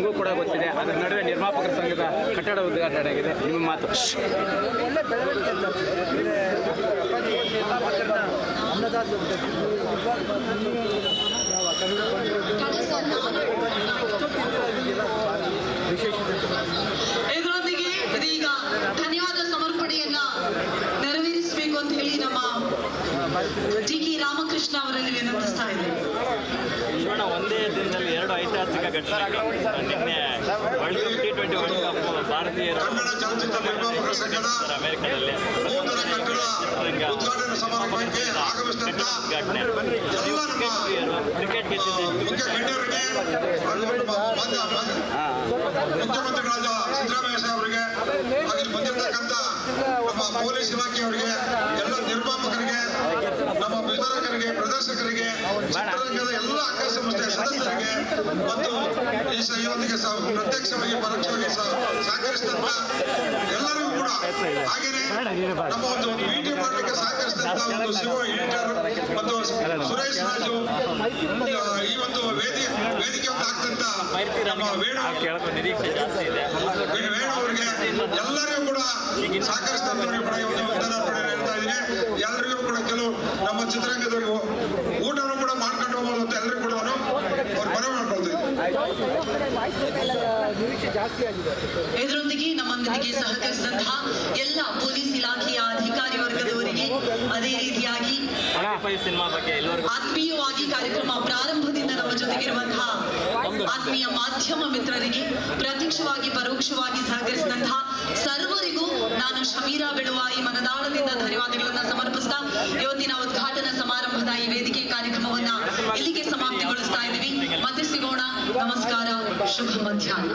ನಿಮಗೂ ಕೂಡ ಗೊತ್ತಿದೆ. ಅದರ ನಡುವೆ ನಿರ್ಮಾಪಕರ ಸಂಘದ ಕಟ್ಟಡ ಉದ್ಘಾಟನೆ ಆಗಿದೆ. ನಿಮ್ಮ ಮಾತು. ಒಳ್ಳೆ ಬೆಳವಣಿಗೆ ಅಂತ ನಿರ್ಮಾಪಕರನ್ನ ಇದರೊಂದಿಗೆ ಇದೀಗ ಧನ್ಯವಾದ ಸಮರ್ಪಣೆಯನ್ನ ನೆರವೇರಿಸಬೇಕು ಅಂತ ಹೇಳಿ ನಮ್ಮ ಡಿ.ಕೆ. ರಾಮಕೃಷ್ಣ ಅವರಲ್ಲಿ ವಿನಂತಿಸ್ತಾ ಇದ್ದೇವೆ. ಒಂದೇ ದಿನದಲ್ಲಿ 2 ಐತಿಹಾಸಿಕ ಘಟನೆಗಳು. ನಿನ್ನೆ world cup T20 world cup ಭಾರತೀಯರು ಅಮೆರಿಕದಲ್ಲಿ ಕ್ರಿಕೆಟ್ ಮುಖ್ಯಮಂತ್ರಿಗಳಾದ ಸಿದ್ದರಾಮಯ್ಯ ಸಾಹೇಬರಿಗೆ ಹಾಗೆ ಬಂದಿರತಕ್ಕಂಥ ನಮ್ಮ ಪೊಲೀಸ್ ಇಲಾಖೆಯವರಿಗೆ, ಎಲ್ಲ ನಿರ್ಮಾಪಕರಿಗೆ, ನಮ್ಮ ವಿತರಕರಿಗೆ, ಪ್ರದರ್ಶಕರಿಗೆ, ಚಿತ್ರರಂಗದ ಎಲ್ಲ ಅಂಗಸಂಸ್ಥೆಯ ಸದಸ್ಯರಿಗೆ ಮತ್ತು ಇದರೊಂದಿಗೆ ಪ್ರತ್ಯಕ್ಷವಾಗಿ ಪರೋಕ್ಷವಾಗಿ ಸಹಕರಿಸಿದಂತ ಎಲ್ಲರಿಗೂ ಕೂಡ, ಹಾಗೆಯೇ ನಮ್ಮ ಒಂದು ಮೀಟಿಂಗ್ ಮಾಡಲಿಕ್ಕೆ ಸಹಕರಿಸಿದಂತ ಒಂದು ಶಿವ ಎಡಿಟರ್ ಮತ್ತು ಸುರೇಶ್ ರಾಜು, ಈ ಒಂದು ವೇದಿಕೆ ಆಗ್ತಂತ ನಮ್ಮ ವೇಣು ಅವರಿಗೆ ಎಲ್ಲರಿಗೂ ಕೂಡ ಸಹಕರಿಸಿದಂತವರಿಗೆ ಕೂಡ ಈ ಒಂದು ವಂದನಾರ್ಪಣೆ ಹೇಳ್ತಾ ಇದ್ದೀನಿ. ಎಲ್ಲರಿಗೂ ಕೂಡ ಕೆಲವು ನಮ್ಮ ಚಿತ್ರರಂಗದವರಿಗೂ ಊಟನೂ ಕೂಡ ಮಾಡ್ಕೊಂಡು ಹೋಗ್ಬೋದು ಅಂತ ಎಲ್ಲರಿಗೂ ಕೂಡ ಅವ್ರು ಮನವಿ ಮಾಡ್ಕೊಳ್ತೀವಿ. ಇದರೊಂದಿಗೆ ನಮ್ಮೊಂದಿಗೆ ಸಹಕರಿಸಿದಂತಹ ಎಲ್ಲ ಪೊಲೀಸ್ ಇಲಾಖೆಯ ಅಧಿಕಾರಿ ವರ್ಗದವರಿಗೆ, ಅದೇ ರೀತಿಯಾಗಿ ಸಿನಿಮಾ ಬಗ್ಗೆ ಆತ್ಮೀಯವಾಗಿ ಕಾರ್ಯಕ್ರಮ ಪ್ರಾರಂಭದಿಂದ ನಮ್ಮ ಜೊತೆಗಿರುವಂತಹ ಆತ್ಮೀಯ ಮಾಧ್ಯಮ ಮಿತ್ರರಿಗೆ, ಪ್ರತ್ಯಕ್ಷವಾಗಿ ಪರೋಕ್ಷವಾಗಿ ಸಹಕರಿಸಿದಂತಹ ಸರ್ವರಿಗೂ ನಾನು ಶಮೀರಾ ಬೆಳುವಾಯಿ ಮನದಾಳದಿಂದ ಧನ್ಯವಾದಗಳನ್ನು ಸಮರ್ಪಿಸ್ತಾ ಇವತ್ತಿನ ಉದ್ಘಾಟನಾ ಸಮಾರಂಭದ ಈ ವೇದಿಕೆ ಕಾರ್ಯಕ್ರಮವನ್ನ ಇಲ್ಲಿಗೆ ಸಮಾಪ್ತಿಗೊಳಿಸ್ತಾ ಇದ್ದೀವಿ. ಮತ್ತೆ ಸಿಗೋಣ. ನಮಸ್ಕಾರ, ಶುಭ ಮಧ್ಯಾಹ್ನ.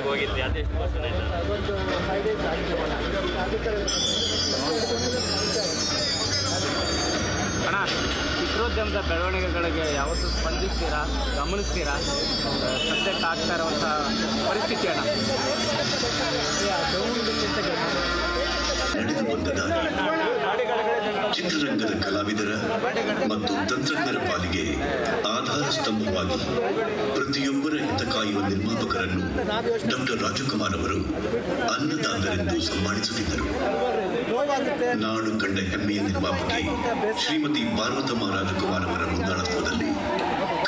ಹೋಗಿದ್ದೆ ಅದೆಷ್ಟು ವರ್ಷ ಅಣ್ಣ, ಚಿತ್ರೋದ್ಯಮದ ಬೆಳವಣಿಗೆಗಳಿಗೆ ಯಾವತ್ತೂ ಸ್ಪಂದಿಸ್ತೀರಾ, ಗಮನಿಸ್ತೀರಾ? ಸದ್ಯಕ್ಕೆ ಆಗ್ತಾ ಇರುವಂಥ ಪರಿಸ್ಥಿತಿ ಅಣ್ಣ. ನಡೆದು ಬಂದ ಚಿತ್ರರಂಗದ ಕಲಾವಿದರ ಮತ್ತು ತಂತ್ರಜ್ಞರ ಪಾಲಿಗೆ ಆಧಾರ ಸ್ತಂಭವಾಗಿ ಪ್ರತಿಯೊಬ್ಬರ ಹಿತ ಕಾಯುವ ನಿರ್ಮಾಪಕರನ್ನು ಡಾಕ್ಟರ್ ರಾಜಕುಮಾರ್ ಅವರು ಅನ್ನದಾತರೆಂದು ಸನ್ಮಾನಿಸುತ್ತಿದ್ದರು. ನಾಡು ಕಂಡ ಹೆಮ್ಮೆಯ ನಿರ್ಮಾಪಕಿ ಶ್ರೀಮತಿ ಪಾರ್ವತಮ್ಮ ರಾಜಕುಮಾರ್ ಅವರ ಮುಂದಾಳತ್ವದಲ್ಲಿ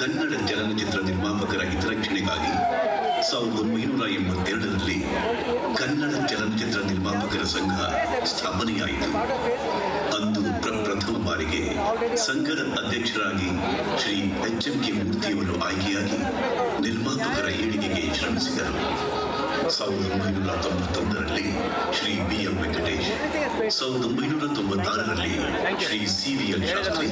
ಕನ್ನಡ ಚಲನಚಿತ್ರ ನಿರ್ಮಾಪಕರ ಹಿತರಕ್ಷಣೆಗಾಗಿ 1982ರಲ್ಲಿ ಕನ್ನಡ ಚಲನಚಿತ್ರ ನಿರ್ಮಾಪಕರ ಸಂಘ ಸ್ಥಾಪನೆಯಾಯಿತು. ಅಂದು ಪ್ರಪ್ರಥಮ ಬಾರಿಗೆ ಸಂಘದ ಅಧ್ಯಕ್ಷರಾಗಿ ಶ್ರೀ HMK ಮೂರ್ತಿಯವರು ಆಯ್ಕೆಯಾಗಿ ನಿರ್ಮಾಪಕರ ಏಳಿಗೆಗೆ ಶ್ರಮಿಸಿದರು. 1991ರಲ್ಲಿ ಶ್ರೀ BM ವೆಂಕಟೇಶ್, 1996ರಲ್ಲಿ ಶ್ರೀ CVL ಶಾಸ್ತ್ರಿ,